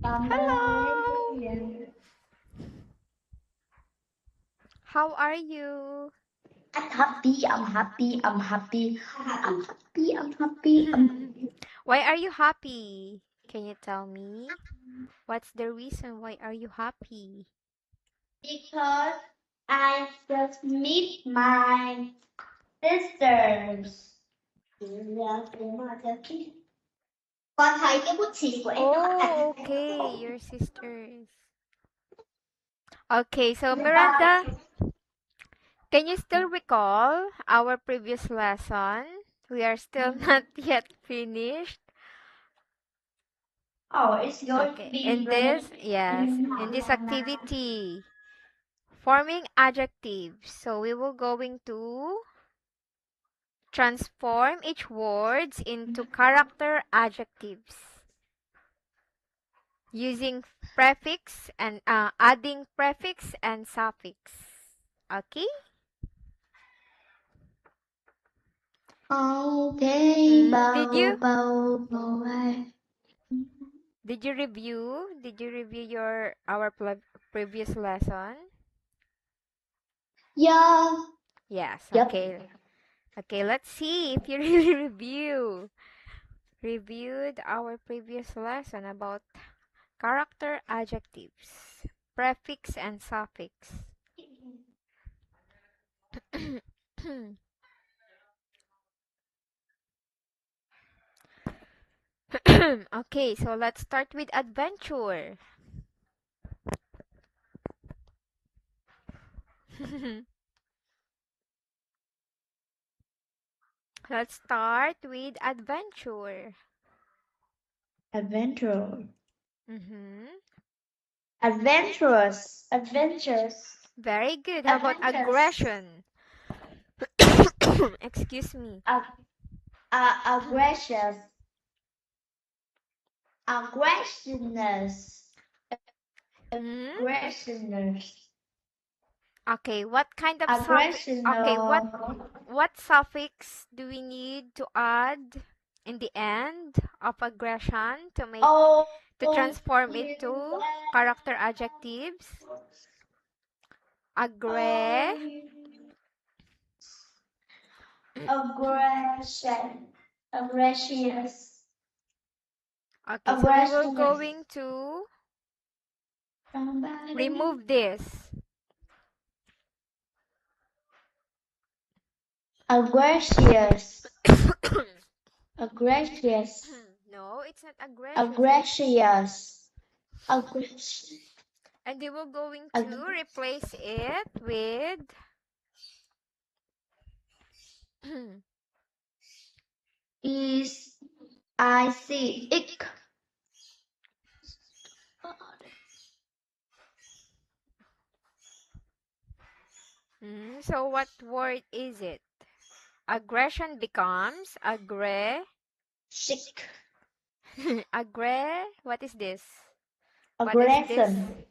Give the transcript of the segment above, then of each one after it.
Hello. How are you? I'm happy, I'm happy, I'm happy, I'm happy, I'm happy, I'm happy. Why are you happy? Can you tell me? What's the reason why are you happy? Because I just meet my sisters. Con thấy cái bút chì của em nó bắt cạnh Oh, cái okay, your sisters. Okay, so Miranda, can you still recall our previous lesson? We are still not yet finished. Oh, it's going to Okay, be in this, yes, in this activity, forming adjectives. So we will going to transform each words into character adjectives using prefix and adding prefix and suffix. Okay? Okay, Did bow, you bow, bow, I. Did you review your our previous lesson? Yeah, Yes. yep. Okay. Okay. Let's see if you really reviewed our previous lesson about character adjectives, prefix and suffix. Okay, so let's start with adventure. Let's start with adventure. Adventure. Mm-hmm. Adventurous. Adventures. Very good. How about Adventures. aggression? Excuse me. Aggressive. Aggressiveness. Hmm? Aggressiveness. Okay, what kind of suffix? Aggression. Okay, what suffix do we need to add in the end of aggression Oh, to transform it you, to character adjectives? Agre. oh, aggression. Aggressiveness. Okay, so we will Aggressiveness. going to Somebody. remove this. Aggressious. Aggressious. No, it's not aggressious. Aggressious. Aggressious. And we will going to replace it with Is I see ick. So what word is it? Aggression becomes Sick. what is this? What is this? Aggression.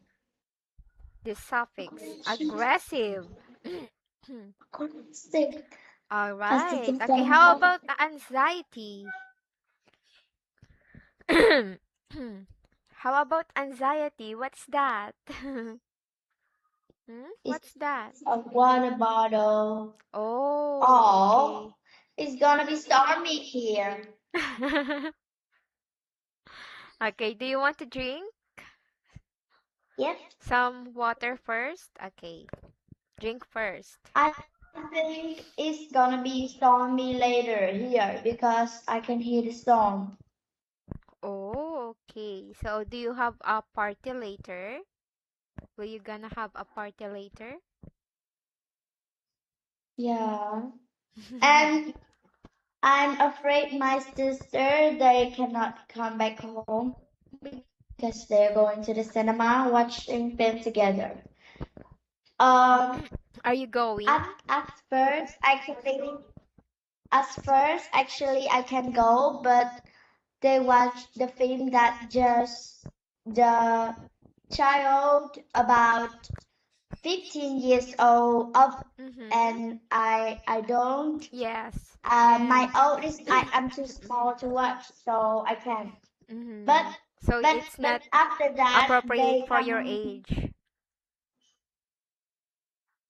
This suffix. Aggressive. Sick. All As the right. Okay, system how of about anxiety? How about anxiety? What's that? is What's that? a water bottle. Oh, Oh, okay. it's gonna be stormy here. Okay, do you want to drink Yep. some water first? Okay, drink first. I think it's gonna be stormy later here because I can hear the storm. Oh, okay. So, do you have a party later? Will you gonna have a party later? Yeah. And I'm afraid my sister they cannot come back home because they're going to the cinema watching film together. Um, Are you going? at first actually I can go, but they watch the film that just the child about 15 years old up, Mm-hmm. and I don't. Yes. My And oldest, I'm too small to watch, so I can't. But mm-hmm. So it's but not after that, appropriate they for your come. age.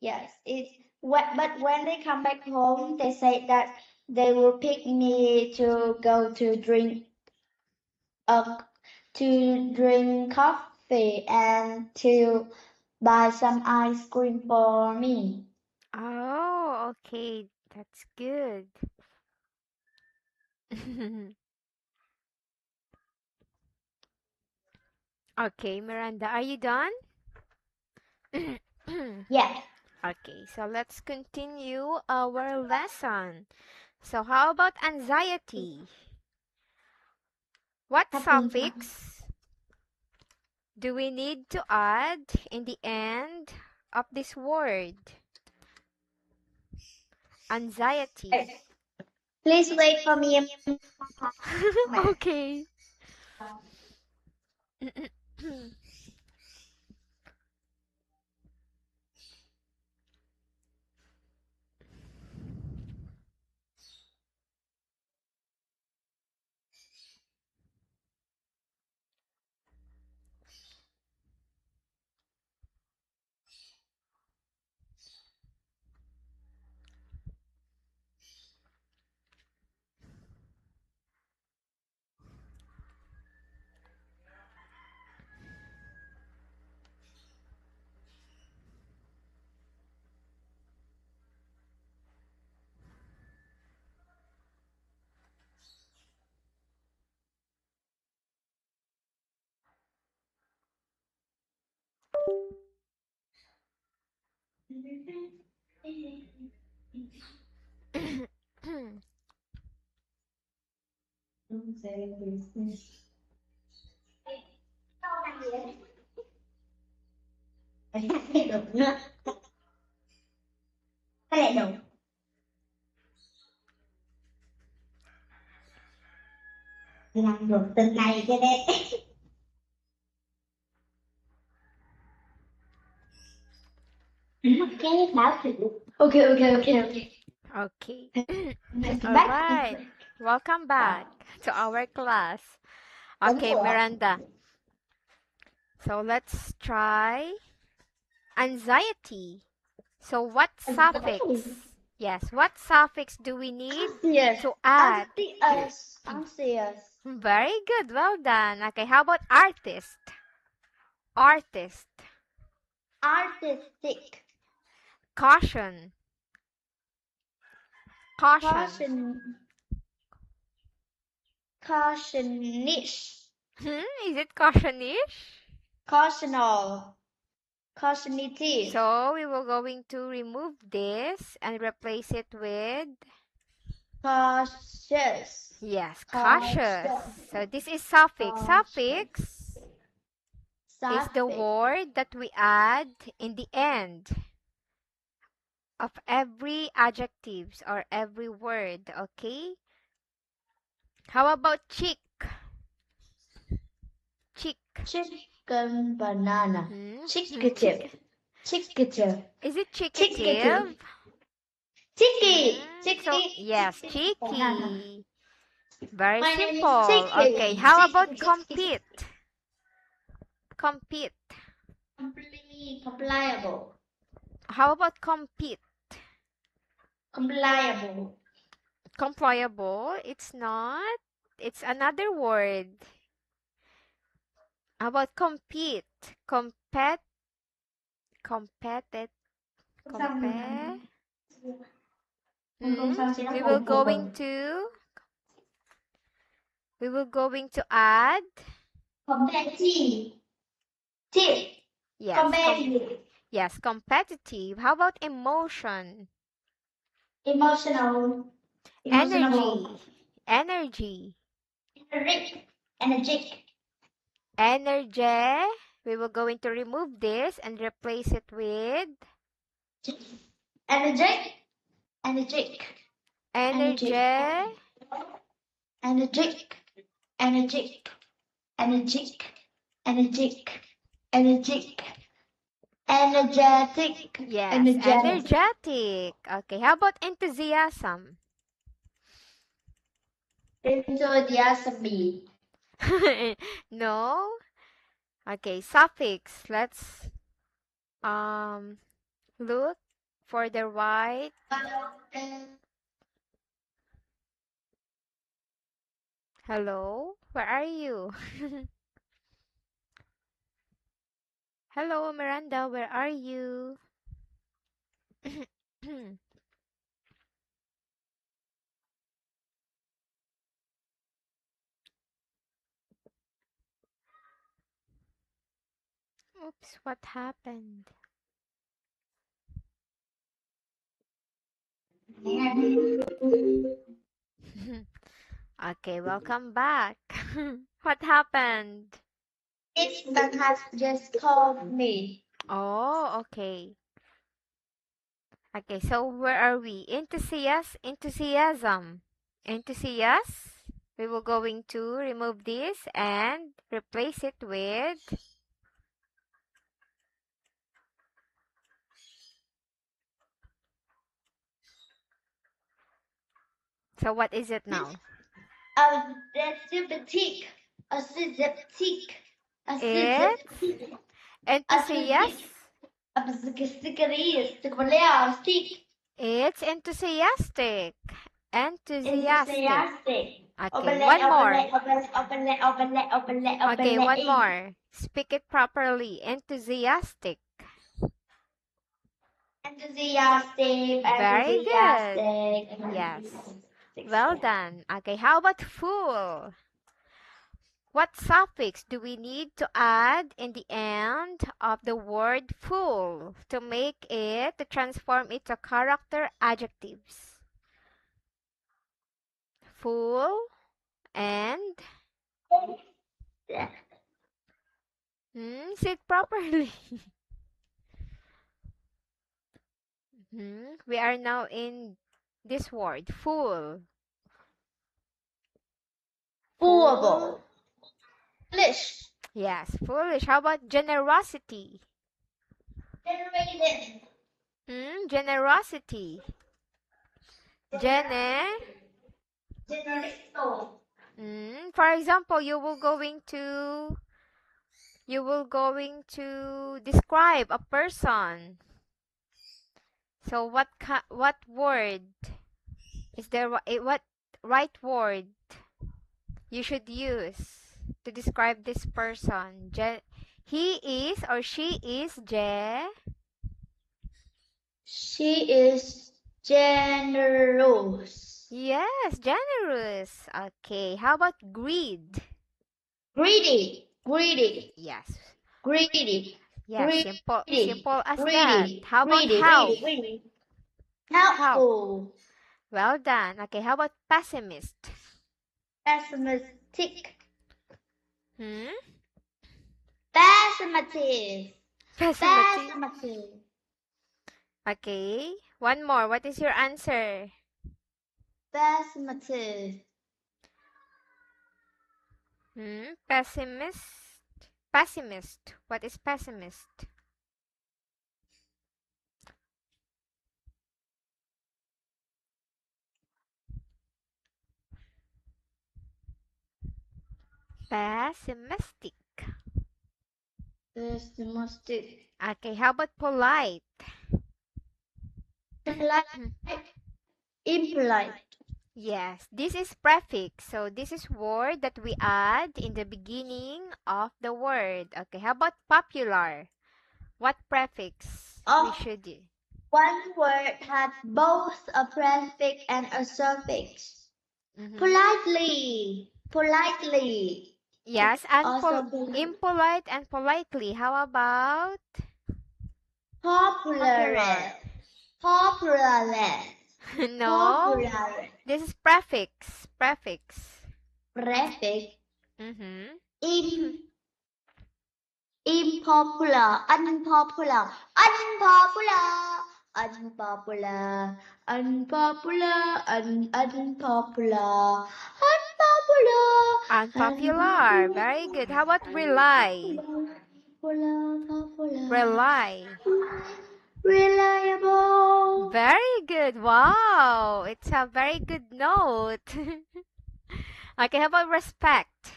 Yes, but when they come back home, they say that they will pick me to go uh to drink coffee and to buy some ice cream for me. Oh, okay. That's good. Okay, Miranda, are you done? Yes, Okay, so let's continue our lesson. So, how about anxiety? What happy. suffix do we need to add in the end of this word? Anxiety. Please wait for me a moment. Okay. Cái này được nữa. Cái này được. Làm được từ này cho nên. Cái báo thử. Okay. Okay. All Back. right. Welcome back to our class. Đúng Okay, rồi. Miranda. So let's try anxiety. So what suffix? Yes, what suffix do we need Yes. to add? Anxious. Very good. Well done. Okay, how about artist? Artist. Artistic. Caution. Caution. Cautionish. Is it cautionish? Cautional. Cautionitive. So we will going to remove this and replace it with Cautious. yes, Cautious. cautious. So this is suffix. Suffix is the Suffix. word that we add in the end of every adjectives or every word, okay? How about chick? Chick. Chicken banana. Hmm? Chickative. Chickative. Is it Chickative. chickative? Chicky. So, Chicky. yes, Banana. cheeky. Very My name simple. is Chicky. Okay, how about Chicky. compete? Compete. Compliable. How about compete? Compliable. Compliable? It's not. It's another word. How about compete? Compet. Compete. Compare. We will going to. We will going to add. Competitive. Yes. Competitive. Yes, competitive. How about emotion? Emotional. Energy. Energy. Energetic. Energy. We will going to remove this and replace it with Energetic. Energetic. energy. Energetic. Energetic. Energetic. Energetic. Energetic. Energetic. Yes, Energetic. energetic. Okay, how about enthusiasm? Enthusiasm. No? Okay, suffix. Let's um look for the right. Hello? Where are you? Hello, Miranda, where are you? Oops, what happened? Okay, welcome back. What happened? Ethan has just called me. Oh, okay. Okay, so where are we? Enthusiasm. Enthusiast. We will going to remove this and replace it with. So what is it now? Aseptic. Aseptic. It's Aseptic. enthusiast. Enthusiastic. It's enthusiastic. Enthusiastic. Enthusiastic. Okay, Open it, one open more. it, open it, open it, open it, open it, Okay, open one it. more. Speak it properly. Enthusiastic. Enthusiastic, Very good. enthusiastic, Yes. Well enthusiastic. done. Okay, how about full? What suffix do we need to add in the end of the word full to make it, to transform it to character adjectives? Full and say it properly. We are now in this word, full. Full. Fullable. Foolish. Yes, foolish. How about generosity? Generated. Generosity. Gene. Generational. For example, you will going to describe a person. So what word is there? What right word you should use to describe this person? He is or she is She is generous. Yes, generous. Okay. How about greed? Greedy. Greedy. Yes. Greedy. Yes, simple Greedy. simple as that. Greedy. How about Greedy. help? Greedy. Greedy. Help. Helpful. Well done. Okay, how about pessimist? Pessimistic. Hmm? Pessimistic. Pessimistic. Pessimistic. Okay. One more. What is your answer? Pessimistic. Pessimist. Pessimist. What is pessimist? Pessimistic. Pessimistic. Okay, how about polite? Polite. Impolite. Yes, this is prefix. So this is word that we add in the beginning of the word. Okay, how about popular? What prefix we Of should use? one word has both a prefix and a suffix. Mm-hmm. Politely. Politely. Yes, It's also impolite and politely. How about popular. popular? Popular. No, Popular. this is prefix. Prefix. Prefix. Mm-hmm. Im Impopular, unpopular, unpopular, unpopular, unpopular, unpopular, unpopular, Unpopular. Very good. How about rely? popular, Rely. reliable, Very good. Wow. It's a very good note. Okay, how about respect?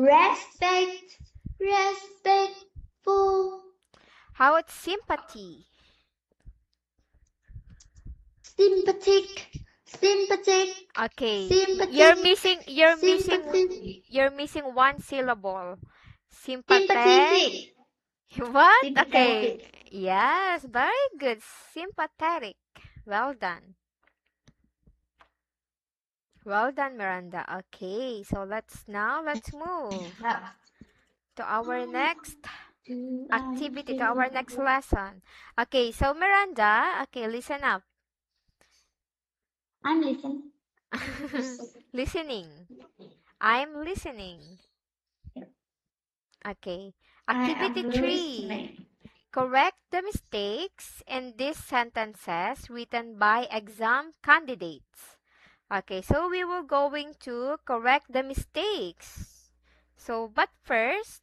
Respect. Respectful. How about sympathy? Sympathetic. Sympathetic. Okay. Sympathetic. You're missing one syllable. Sympathetic. Sympathetic. What? Okay. Sympathetic. Yes, very good. Sympathetic. Well done. Well done, Miranda. Okay, so let's move to our next activity, to our next lesson. Okay, so Miranda, okay, listen up. I'm listening. Listening. I'm listening. Okay. I Activity am 3. listening. Correct the mistakes in these sentences written by exam candidates. Okay, so we will going to correct the mistakes. So, but first,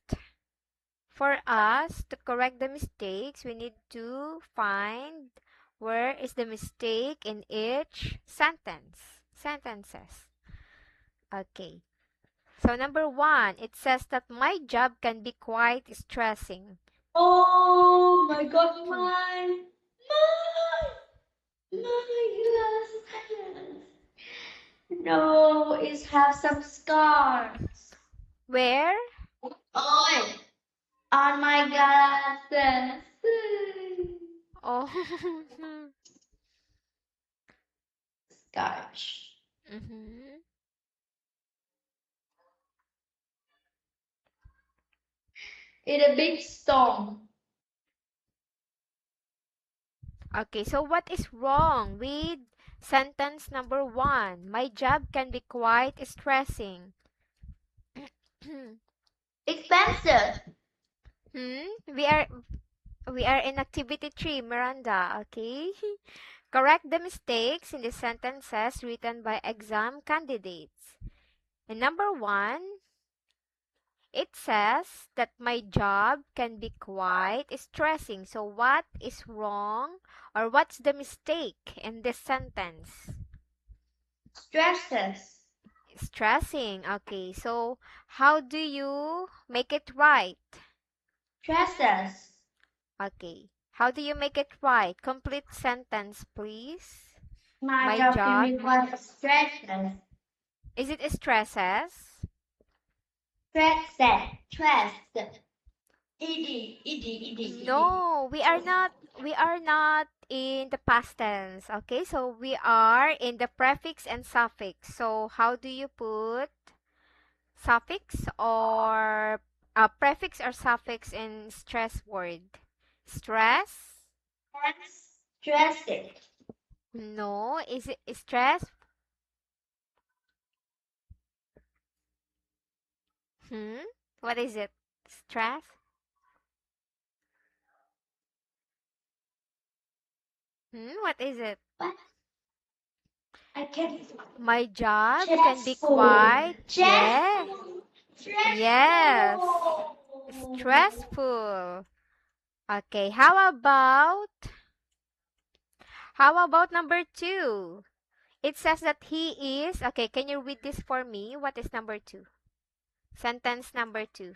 for us to correct the mistakes, we need to find where is the mistake in each sentences. Okay. So number 1, it says that my job can be quite stressing. Oh my God, my glasses. No, it's have some scars. Where? Oh, on my glasses. Oh. Scars. Mhm. In a big storm. Okay, so what is wrong with sentence number 1? My job can be quite stressing. Expensive. We are in activity 3, Miranda, okay? Correct the mistakes in the sentences written by exam candidates. And number 1, it says that my job can be quite stressing. So what is wrong or what's the mistake in this sentence? Stresses. Stressing. Okay, so how do you make it right? Stresses. Okay, how do you make it right? Complete sentence, please. My My job can job. be quite stresses. Is it stresses? Stresses. Stressed. Ed. No, we are not in the past tense. Okay, so we are in the prefix and suffix. So how do you put suffix or prefix or suffix in stress word? Stress? Stressing. No, is it stress? Hmm? What is it? Stress? What is it? What? I can. My job can be Stressful. quite, yeah, Stressful. yes, Stressful. stressful. Okay, how about number 2? It says that he is, okay, can you read this for me? What is number 2? Sentence number 2.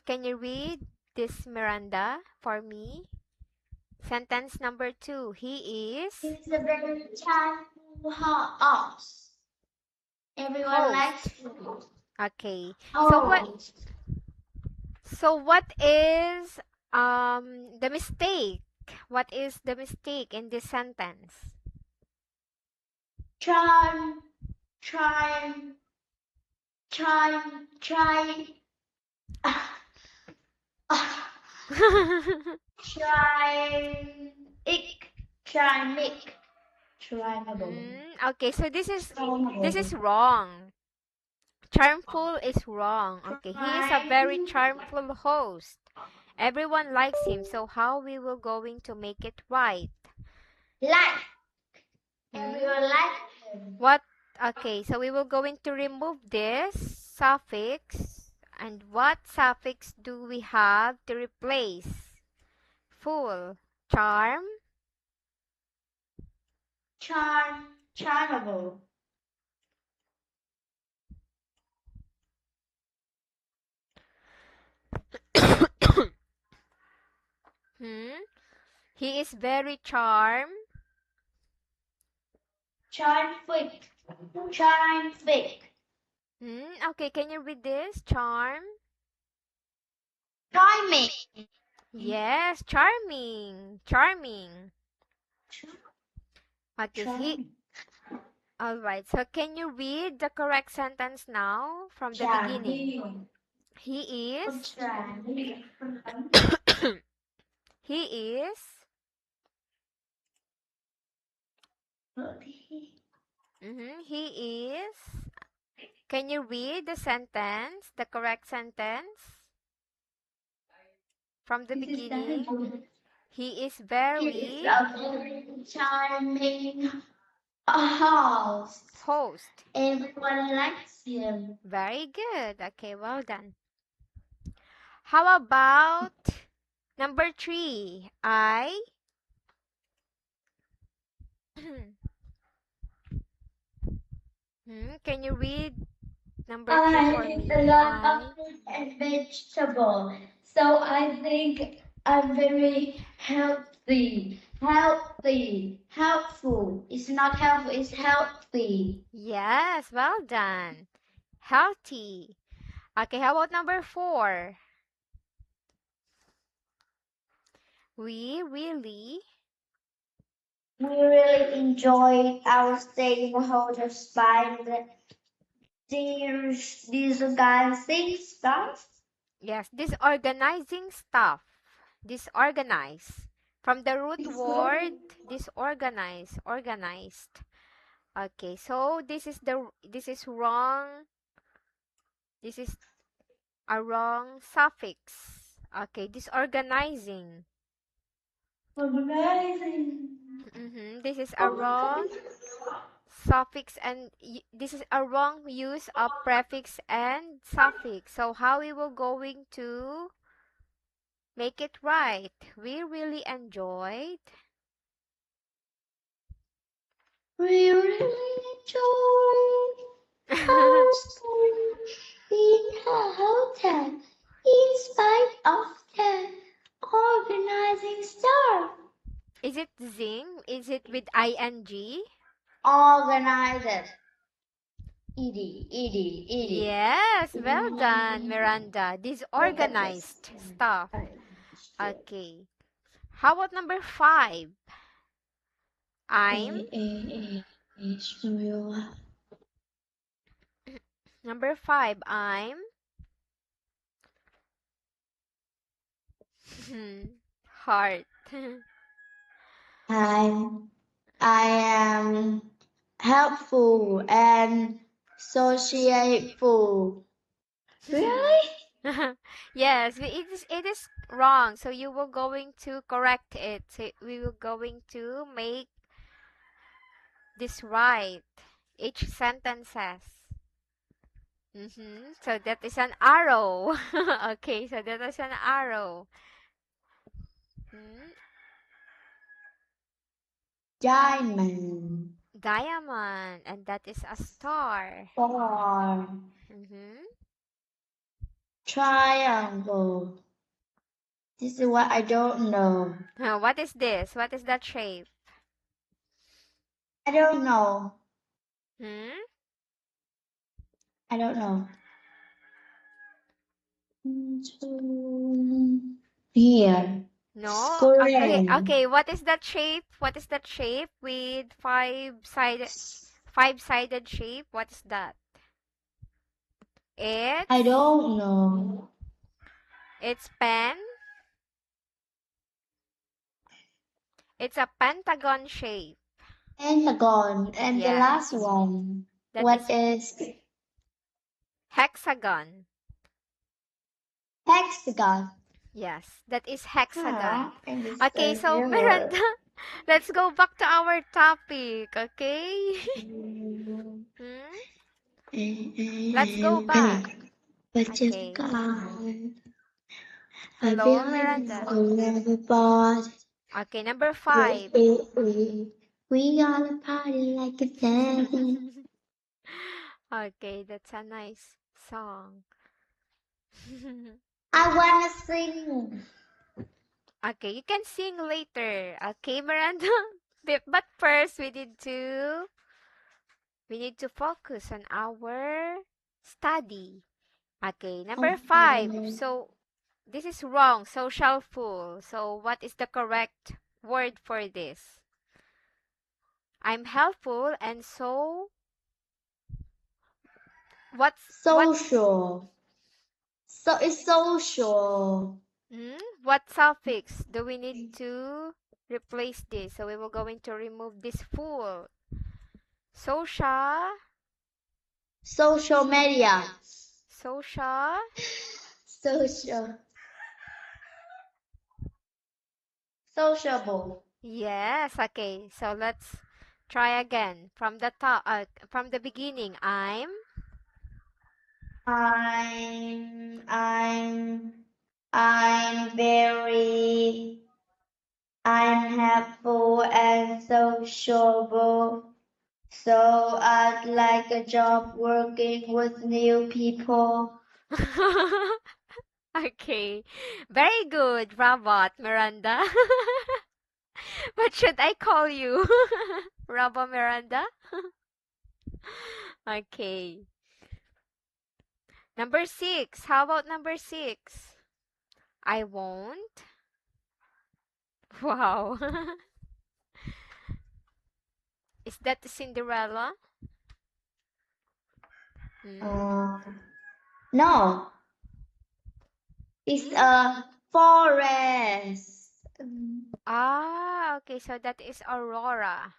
Can you read this, Miranda, for me? Sentence number 2. He is It's a very childful house. Everyone likes host. food. Okay. So what Oh, is the mistake? What is the mistake in this sentence? try, try, try, try, ick, try, make, tryable. Okay, so this is Tryable. wrong. Charmful is wrong. Okay, he is a very charmful host. Everyone likes him. So how we will going to make it right? Like, Hmm? everyone likes him. What? Okay, so we will going to remove this suffix. And what suffix do we have to replace? Full. Charm. Charmable. Hmm? He is very charm. Charmfic. Charmfic. Okay, can you read this? Charm. Charming. Yes, charming. Charming. Okay, Charming. all right. So can you read the correct sentence now from the beginning? Charming. He is. Charming. He is. He is. Can you read the sentence, the correct sentence from the beginning? He is very Charming house. host. Everyone likes him. Very good. Okay, well done. How about number 3? Can you read number 3 I for eat me? a lot of fruit and vegetable, so I think I'm very healthy. Helpful. It's not helpful, it's healthy. Yes, well done. Healthy. Okay, how about number 4? We really. We really enjoyed our stay in the hotel by disorganizing stuff. Yes, disorganizing stuff. Disorganize. From the root word disorganize, organized. Okay, so this is wrong. This is a wrong suffix. Okay, disorganizing. Organizing. This is a wrong suffix and this is a wrong use of prefix and suffix. So how we will going to make it right? We really enjoyed. We really enjoyed our stay in a hotel in spite of the organizing staff. Is it zing? Is it with ing? Organized. Ed. Yes, well done, Miranda. Disorganized stuff. Okay. How about number 5? I'm. Number 5, I'm. Heart. I am helpful and sociable. Really? Yes, it is wrong. So you will going to correct it. So we will going to make this right. Each sentence says. So that is an arrow. Okay, so that is an arrow. Hmm? Diamond. Diamond, and that is a star. Star. Mm-hmm. Triangle. This is what I don't know. What is this? What is that shape? I don't know. Hmm? I don't know. Here. No. Square. Okay. What is that shape? What is that shape with five-sided shape? What is that? I don't know. It's pen. It's a pentagon shape. Pentagon. And the Yes. last one. That What is is hexagon. hexagon? Yes, that is hexagon. And this Okay, is so river. Miranda, let's go back to our topic, okay? Let's go back. Okay. Hello, Miranda. Okay, number 5. We gonna party like a daddy. Okay, that's a nice song. I wanna sing. Okay, you can sing later. Okay, Miranda. But first, we need to focus on our study. Okay, number 5. Okay. So this is wrong. Social fool. So what is the correct word for this? I'm helpful and so what Social. So it's social. what suffix do we need to replace this? So we will going to remove this fool. Social, Social media. social. Social. Sociable. Yes, okay. So let's try again from the top, from the beginning. I'm very I'm helpful and sociable. So I'd like a job working with new people. Okay. Very good, Robot Miranda. What should I call you? Robot Miranda? Okay. Number 6. How about number 6? I won't. Wow. Is that Cinderella? Hmm? No, it's Hmm? a forest. Ah, okay. So that is Aurora.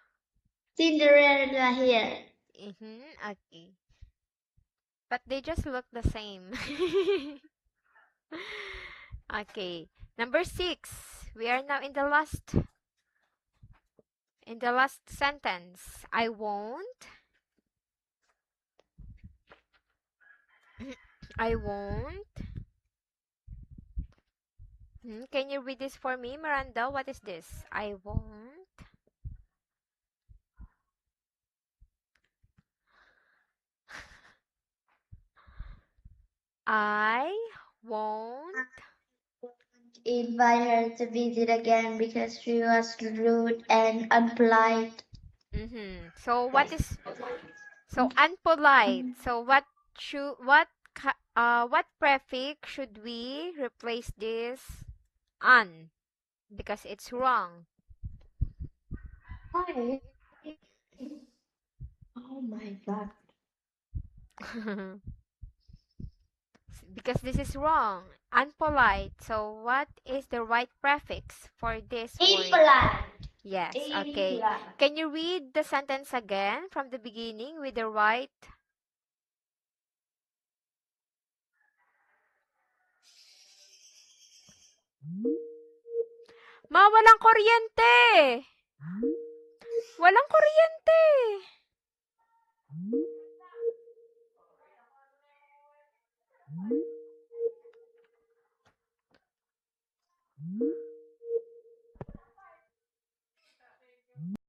Cinderella here. Okay. But they just look the same. Okay. Number 6. We are now in the last sentence. I won't. I won't. Can you read this for me, Miranda? What is this? I won't. I won't. Invite her to visit again because she was rude and unpolite. So so unpolite? So what prefix should we replace this un? Because it's wrong. Hi. Oh my God. Because this is wrong. Unpolite. So what is the right prefix for this word? Impolite. Yes, okay. Impolite. Can you read the sentence again from the beginning with the right? Ma, walang kuryente! Walang kuryente!